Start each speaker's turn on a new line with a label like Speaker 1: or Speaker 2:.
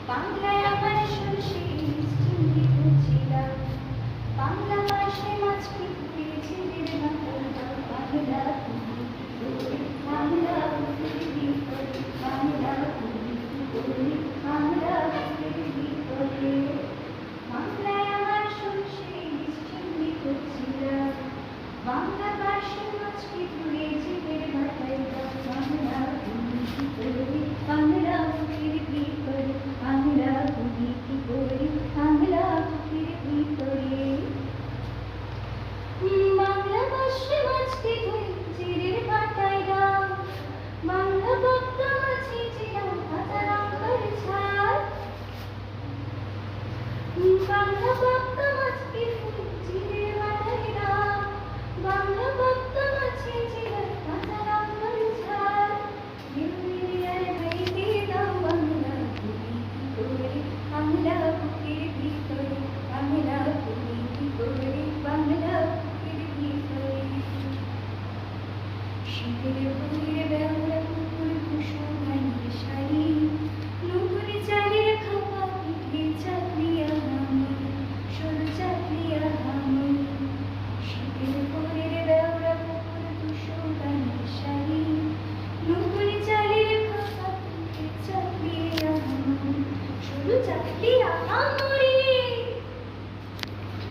Speaker 1: বাংলায় আমার সরষে চিংড়ি ছিলাম, বাংলা মাসে মাছ পিঠে ঝিলের ভাতের বাংলা বাংলা বাংলা বাংলা বাংলায় আমার সরষে চিংড়ি ছিলাম, বাংলা মাসে মাছ পিঠে ঝিলের ভাতের বাংলা বাংলা বাংলা বুঝি কি করে বাংলা বুঝির ভিতরে বাংলা ভাষে মাছকে ধরে চিড়ের পাতায় দাও, বাংলা বক্তা মাছি চিরাও পাতা রঙের ছাড়, বাংলা বক্তা মাছকে ধরে চিড়ের পাতায় দাও, বাংলা বক্তা মাছি চিরাও পাতা রঙের ছাড়, বাংলা বুকের ভিতরে বাংলা বুকের ভিতরে বাংলা বুকের ভিতরে শীতের বুকের বেলা কুকুর কুসুমানির শাড়ি নতুন চালের খাপা পিঠে চাকরিয়া হামি সরু চাকরিয়া হামি শীতের বুকের বেলা কুকুর কুসুমানির শাড়ি নতুন চালের খাপা পিঠে চাকরিয়া হামি সরু চাকরিয়া হামি